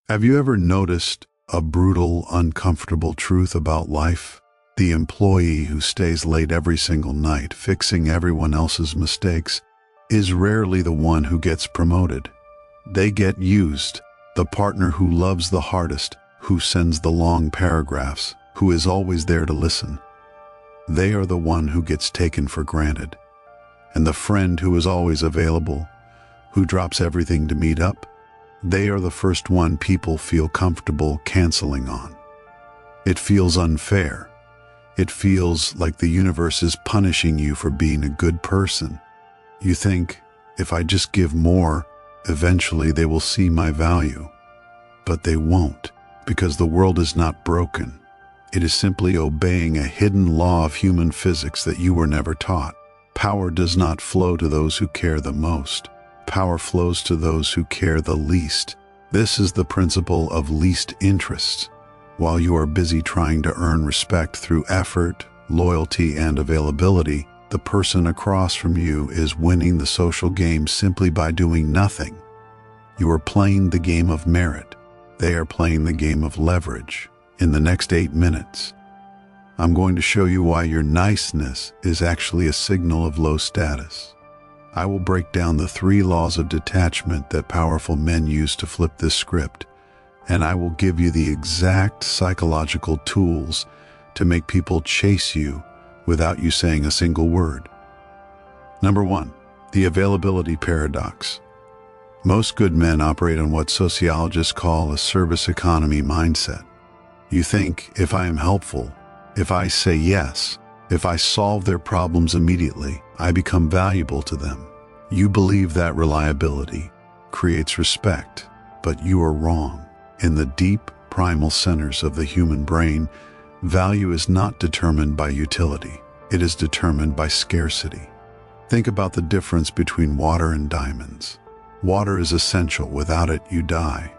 Have you ever noticed a brutal, uncomfortable truth about life? The employee who stays late every single night fixing everyone else's mistakes is rarely the one who gets promoted. They get used. The partner who loves the hardest, who sends the long paragraphs, who is always there to listen. They are the one who gets taken for granted. And the friend who is always available, who drops everything to meet up, they are the first one people feel comfortable canceling on. It feels unfair. It feels like the universe is punishing you for being a good person. You think, if I just give more, eventually they will see my value. But they won't, because the world is not broken. It is simply obeying a hidden law of human physics that you were never taught. Power does not flow to those who care the most. Power flows to those who care the least. This is the principle of least interest. While you are busy trying to earn respect through effort, loyalty, and availability, the person across from you is winning the social game simply by doing nothing. You are playing the game of merit. They are playing the game of leverage. In the next 8 minutes, I'm going to show you why your niceness is actually a signal of low status. I will break down the 3 laws of detachment that powerful men use to flip this script, and I will give you the exact psychological tools to make people chase you without you saying a single word. Number 1, the availability paradox. Most good men operate on what sociologists call a service economy mindset. You think, if I am helpful, if I say yes, if I solve their problems immediately, I become valuable to them. You believe that reliability creates respect, but you are wrong. In the deep, primal centers of the human brain, value is not determined by utility. It is determined by scarcity. Think about the difference between water and diamonds. Water is essential. Without it, you die.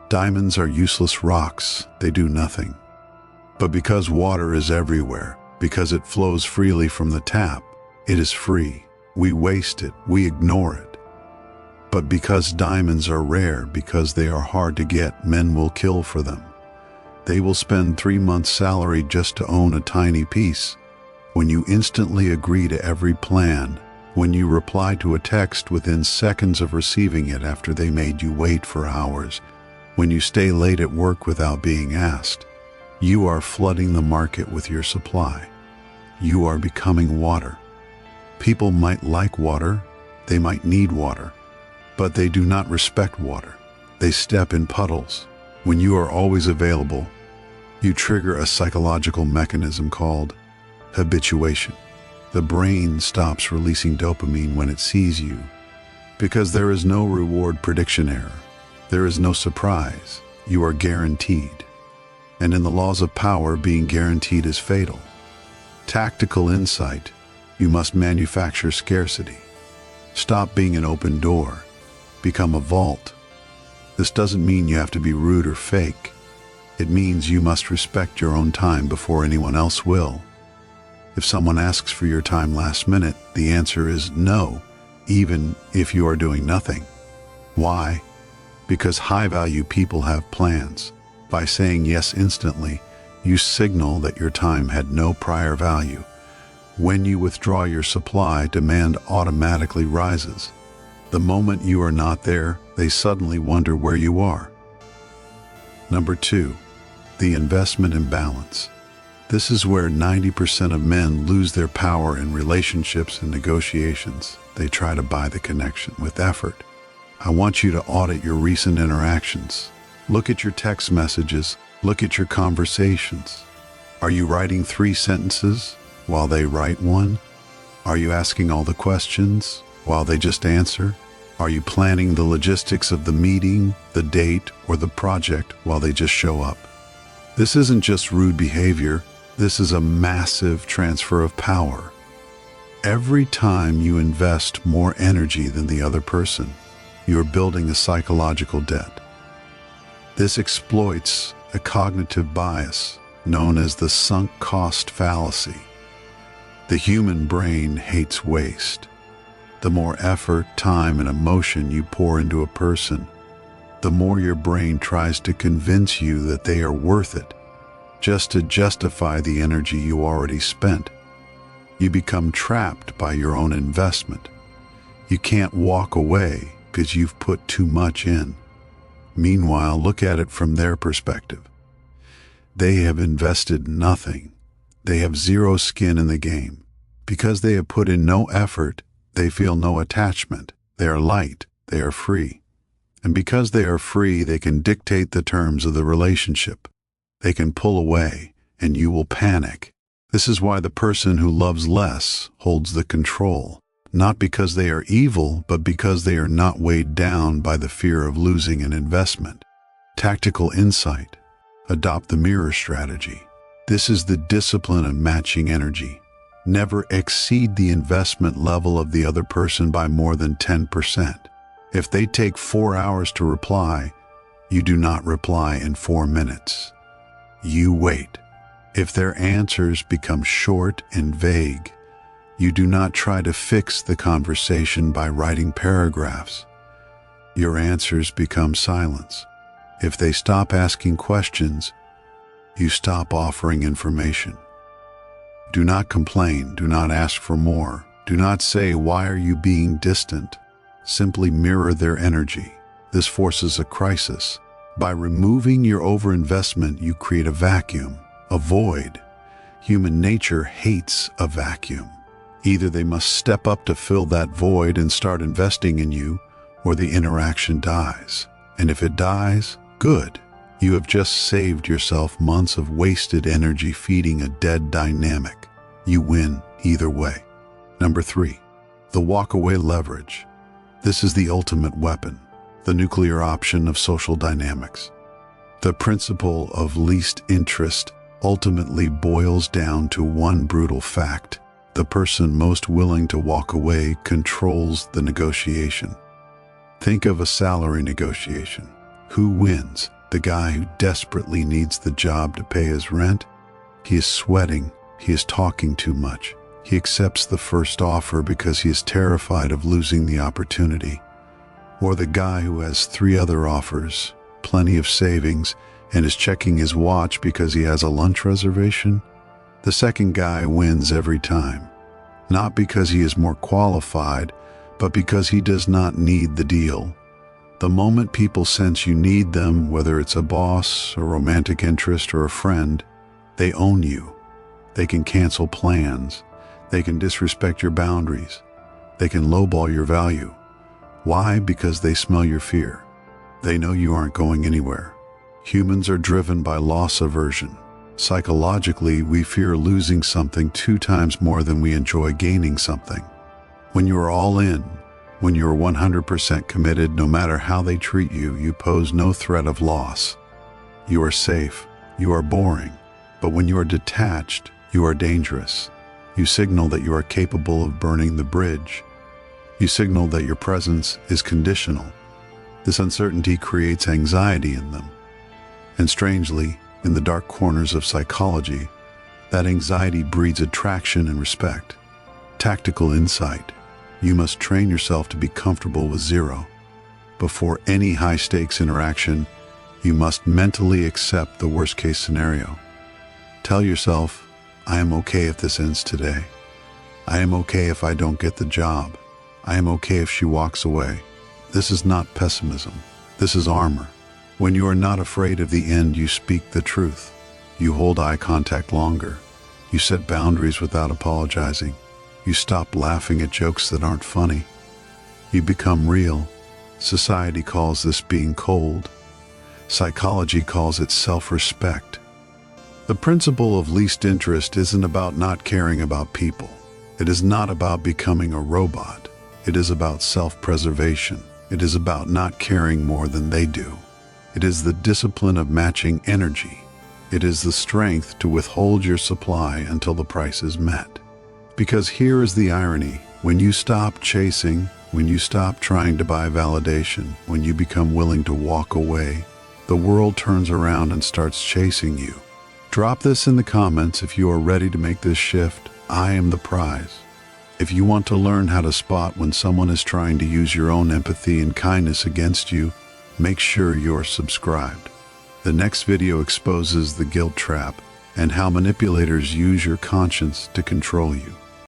Diamonds are useless rocks. They do nothing. But because water is everywhere, because it flows freely from the tap, it is free. We waste it, we ignore it. But because diamonds are rare, because they are hard to get, men will kill for them. They will spend 3 months' salary just to own a tiny piece. When you instantly agree to every plan, when you reply to a text within seconds of receiving it after they made you wait for hours, when you stay late at work without being asked, you are flooding the market with your supply. You are becoming water. People might like water, they might need water, but they do not respect water. They step in puddles. When you are always available, you trigger a psychological mechanism called habituation. The brain stops releasing dopamine when it sees you, because there is no reward prediction error. There is no surprise. You are guaranteed. And in the laws of power, being guaranteed is fatal. Tactical insight. You must manufacture scarcity. Stop being an open door. Become a vault. This doesn't mean you have to be rude or fake. It means you must respect your own time before anyone else will. If someone asks for your time last minute, the answer is no, even if you are doing nothing. Why? Because high-value people have plans. By saying yes instantly, you signal that your time had no prior value. When you withdraw your supply, demand automatically rises. The moment you are not there, they suddenly wonder where you are. Number 2, the investment imbalance. This is where 90% of men lose their power in relationships and negotiations. They try to buy the connection with effort. I want you to audit your recent interactions. Look at your text messages. Look at your conversations. Are you writing 3 sentences while they write 1? Are you asking all the questions while they just answer? Are you planning the logistics of the meeting, the date, or the project while they just show up? This isn't just rude behavior. This is a massive transfer of power. Every time you invest more energy than the other person, you are building a psychological debt. This exploits a cognitive bias known as the sunk cost fallacy. The human brain hates waste. The more effort, time, and emotion you pour into a person, the more your brain tries to convince you that they are worth it, just to justify the energy you already spent. You become trapped by your own investment. You can't walk away because you've put too much in. Meanwhile, look at it from their perspective. They have invested nothing. They have zero skin in the game. Because they have put in no effort, they feel no attachment. They are light. They are free. And because they are free, they can dictate the terms of the relationship. They can pull away, and you will panic. This is why the person who loves less holds the control, not because they are evil, but because they are not weighed down by the fear of losing an investment. Tactical insight. Adopt the mirror strategy. This is the discipline of matching energy. Never exceed the investment level of the other person by more than 10%. If they take 4 hours to reply, you do not reply in 4 minutes. You wait. If their answers become short and vague, you do not try to fix the conversation by writing paragraphs. Your answers become silence. If they stop asking questions, you stop offering information. Do not complain. Do not ask for more. Do not say, "Why are you being distant?" Simply mirror their energy. This forces a crisis. By removing your overinvestment, you create a vacuum, a void. Human nature hates a vacuum. Either they must step up to fill that void and start investing in you, or the interaction dies. And if it dies, good. You have just saved yourself months of wasted energy feeding a dead dynamic. You win either way. Number 3, the walk-away leverage. This is the ultimate weapon, the nuclear option of social dynamics. The principle of least interest ultimately boils down to one brutal fact. The person most willing to walk away controls the negotiation. Think of a salary negotiation. Who wins? The guy who desperately needs the job to pay his rent? He is sweating. He is talking too much. He accepts the first offer because he is terrified of losing the opportunity. Or the guy who has 3 other offers, plenty of savings, and is checking his watch because he has a lunch reservation? The second guy wins every time. Not because he is more qualified, but because he does not need the deal. The moment people sense you need them, whether it's a boss, a romantic interest, or a friend, they own you. They can cancel plans. They can disrespect your boundaries. They can lowball your value. Why? Because they smell your fear. They know you aren't going anywhere. Humans are driven by loss aversion. Psychologically, we fear losing something 2 times more than we enjoy gaining something. When you are all in, when you are 100% committed, no matter how they treat you, you pose no threat of loss. You are safe. You are boring. But when you are detached, you are dangerous. You signal that you are capable of burning the bridge. You signal that your presence is conditional. This uncertainty creates anxiety in them. And strangely, in the dark corners of psychology, that anxiety breeds attraction and respect. Tactical insight. You must train yourself to be comfortable with 0. Before any high-stakes interaction, you must mentally accept the worst-case scenario. Tell yourself, I am okay if this ends today. I am okay if I don't get the job. I am okay if she walks away. This is not pessimism. This is armor. When you are not afraid of the end, you speak the truth. You hold eye contact longer. You set boundaries without apologizing. You stop laughing at jokes that aren't funny. You become real. Society calls this being cold. Psychology calls it self-respect. The principle of least interest isn't about not caring about people. It is not about becoming a robot. It is about self-preservation. It is about not caring more than they do. It is the discipline of matching energy. It is the strength to withhold your supply until the price is met. Because here is the irony. When you stop chasing, when you stop trying to buy validation, when you become willing to walk away, the world turns around and starts chasing you. Drop this in the comments if you are ready to make this shift. I am the prize. If you want to learn how to spot when someone is trying to use your own empathy and kindness against you, make sure you're subscribed. The next video exposes the guilt trap and how manipulators use your conscience to control you.